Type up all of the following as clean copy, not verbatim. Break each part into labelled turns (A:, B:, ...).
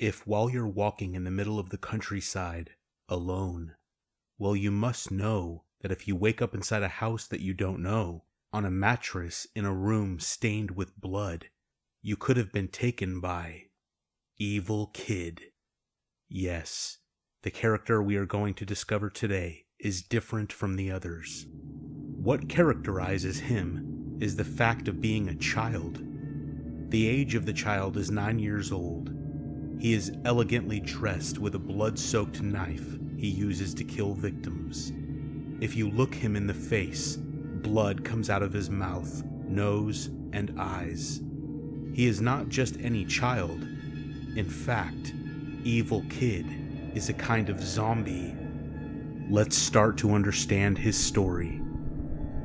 A: If while you're walking in the middle of the countryside, alone, well, you must know that if you wake up inside a house that you don't know, on a mattress in a room stained with blood, you could have been taken by Evil Kid. Yes, the character we are going to discover today is different from the others. What characterizes him is the fact of being a child. The age of the child is 9 years old. He is elegantly dressed with a blood-soaked knife he uses to kill victims. If you look him in the face, blood comes out of his mouth, nose, and eyes. He is not just any child. In fact, Evil Kid is a kind of zombie. Let's start to understand his story.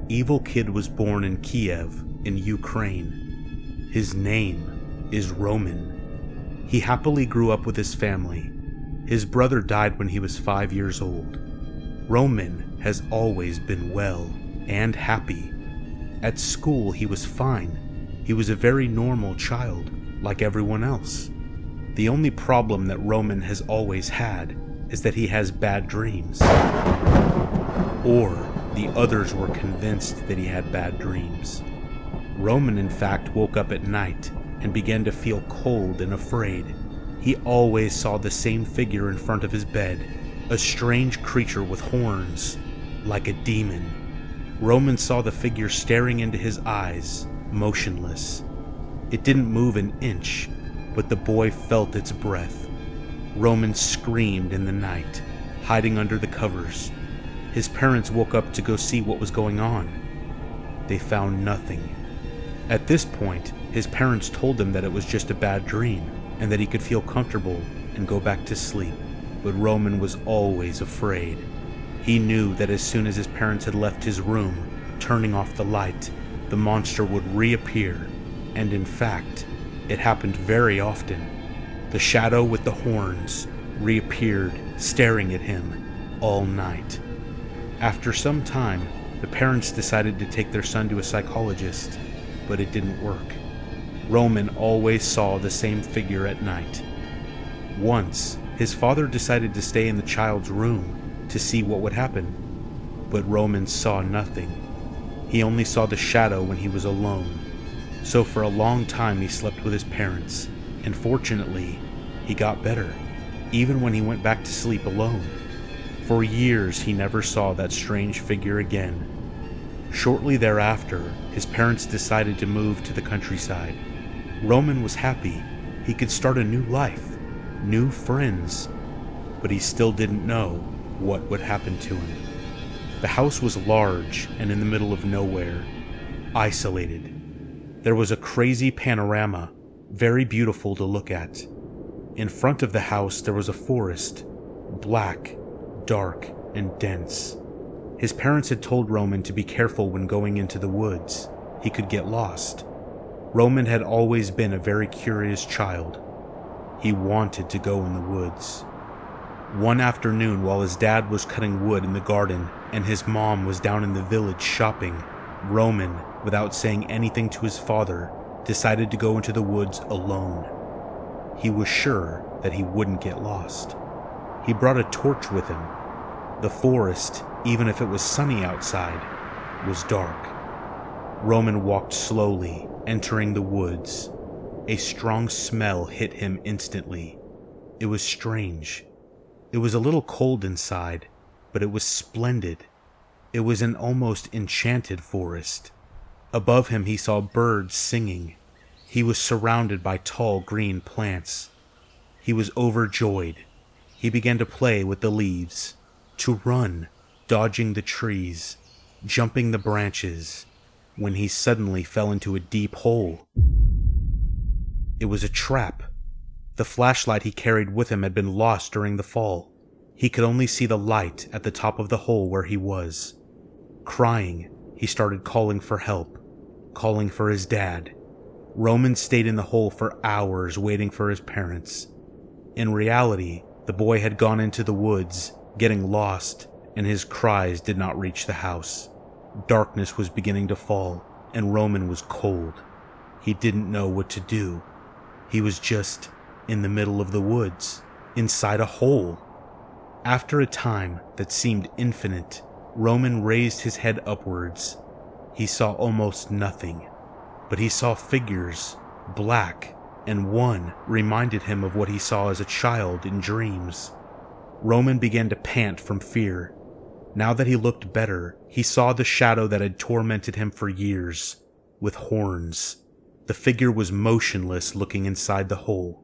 A: Evil Kid was born in Kiev, in Ukraine. His name is Roman. He happily grew up with his family. His brother died when he was 5 years old. Roman has always been well and happy. At school, he was fine. He was a very normal child, like everyone else. The only problem that Roman has always had is that he has bad dreams. Or the others were convinced that he had bad dreams. Roman, in fact, woke up at night and began to feel cold and afraid. He always saw the same figure in front of his bed, a strange creature with horns, like a demon. Roman saw the figure staring into his eyes, motionless. It didn't move an inch, but the boy felt its breath. Roman screamed in the night, hiding under the covers. His parents woke up to go see what was going on. They found nothing. At this point, his parents told him that it was just a bad dream and that he could feel comfortable and go back to sleep. But Roman was always afraid. He knew that as soon as his parents had left his room, turning off the light, the monster would reappear. And in fact, it happened very often. The shadow with the horns reappeared, staring at him all night. After some time, the parents decided to take their son to a psychologist, but it didn't work. Roman always saw the same figure at night. Once, his father decided to stay in the child's room to see what would happen, but Roman saw nothing. He only saw the shadow when he was alone. So for a long time he slept with his parents, and fortunately, he got better, even when he went back to sleep alone. For years he never saw that strange figure again. Shortly thereafter, his parents decided to move to the countryside. Roman was happy. He could start a new life, new friends, but he still didn't know what would happen to him. The house was large and in the middle of nowhere, isolated. There was a crazy panorama, very beautiful to look at. In front of the house there was a forest, black, dark, and dense. His parents had told Roman to be careful when going into the woods. He could get lost. Roman had always been a very curious child. He wanted to go in the woods. One afternoon, while his dad was cutting wood in the garden and his mom was down in the village shopping, Roman, without saying anything to his father, decided to go into the woods alone. He was sure that he wouldn't get lost. He brought a torch with him. The forest, even if it was sunny outside, was dark. Roman walked slowly, entering the woods. A strong smell hit him instantly. It was strange. It was a little cold inside, but it was splendid. It was an almost enchanted forest. Above him he saw birds singing. He was surrounded by tall green plants. He was overjoyed. He began to play with the leaves, to run, dodging the trees, jumping the branches, when he suddenly fell into a deep hole. It was a trap. The flashlight he carried with him had been lost during the fall. He could only see the light at the top of the hole where he was. Crying, he started calling for help, calling for his dad. Roman stayed in the hole for hours waiting for his parents. In reality, the boy had gone into the woods, getting lost, and his cries did not reach the house. Darkness was beginning to fall, and Roman was cold. He didn't know what to do. He was just in the middle of the woods, inside a hole. After a time that seemed infinite, Roman raised his head upwards. He saw almost nothing, but he saw figures, black, and one reminded him of what he saw as a child in dreams. Roman began to pant from fear. Now that he looked better, he saw the shadow that had tormented him for years, with horns. The figure was motionless, looking inside the hole.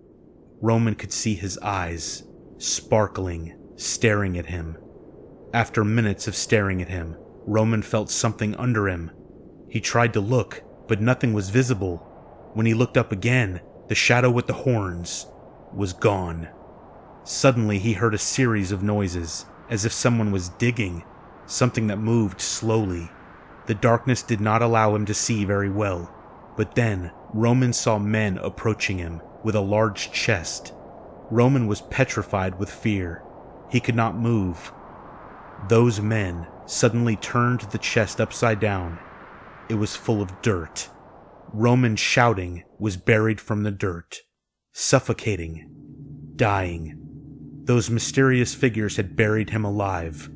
A: Roman could see his eyes, sparkling, staring at him. After minutes of staring at him, Roman felt something under him. He tried to look, but nothing was visible. When he looked up again, the shadow with the horns was gone. Suddenly he heard a series of noises, as if someone was digging, something that moved slowly. The darkness did not allow him to see very well, but then Roman saw men approaching him with a large chest. Roman was petrified with fear. He could not move. Those men suddenly turned the chest upside down. It was full of dirt. Roman, shouting, was buried from the dirt, suffocating, dying. Those mysterious figures had buried him alive.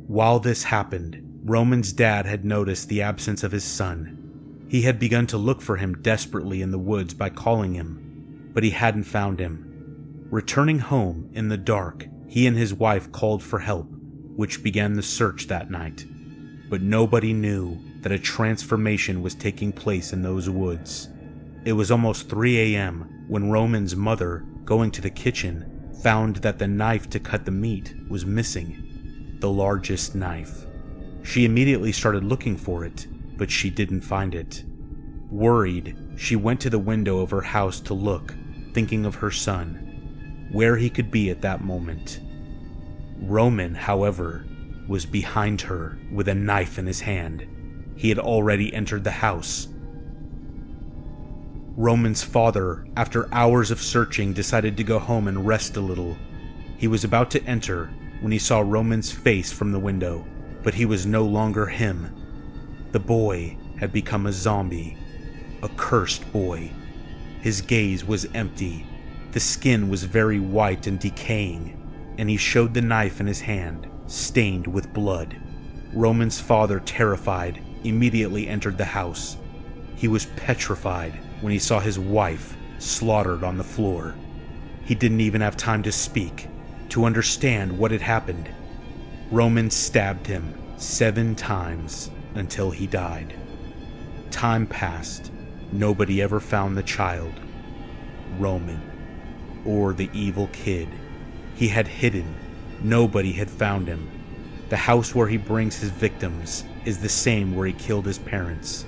A: While this happened, Roman's dad had noticed the absence of his son. He had begun to look for him desperately in the woods by calling him, but he hadn't found him. Returning home in the dark, he and his wife called for help, which began the search that night. But nobody knew that a transformation was taking place in those woods. It was almost 3 a.m. when Roman's mother, going to the kitchen, found that the knife to cut the meat was missing, the largest knife. She immediately started looking for it, but she didn't find it. Worried, she went to the window of her house to look, thinking of her son, where he could be at that moment. Roman, however, was behind her with a knife in his hand. He had already entered the house. Roman's father, after hours of searching, decided to go home and rest a little. He was about to enter when he saw Roman's face from the window, but he was no longer him. The boy had become a zombie, a cursed boy. His gaze was empty. The skin was very white and decaying, and he showed the knife in his hand, stained with blood. Roman's father, terrified, immediately entered the house. He was petrified when he saw his wife slaughtered on the floor. He didn't even have time to speak, to understand what had happened. Roman stabbed him 7 times until he died. Time passed. Nobody ever found the child, Roman, or the evil kid. He had hidden. Nobody had found him. The house where he brings his victims is the same where he killed his parents.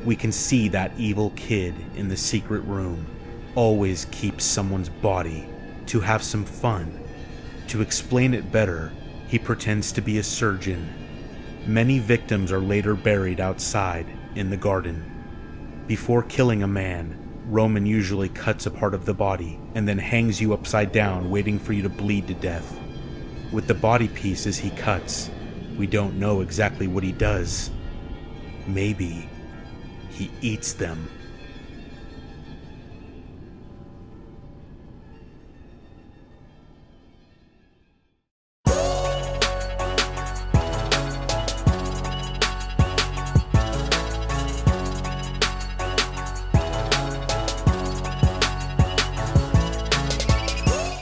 A: We can see that evil kid in the secret room always keeps someone's body to have some fun. To explain it better, he pretends to be a surgeon. Many victims are later buried outside in the garden. Before killing a man, Roman usually cuts a part of the body and then hangs you upside down, waiting for you to bleed to death. With the body pieces he cuts, we don't know exactly what he does. Maybe he eats them.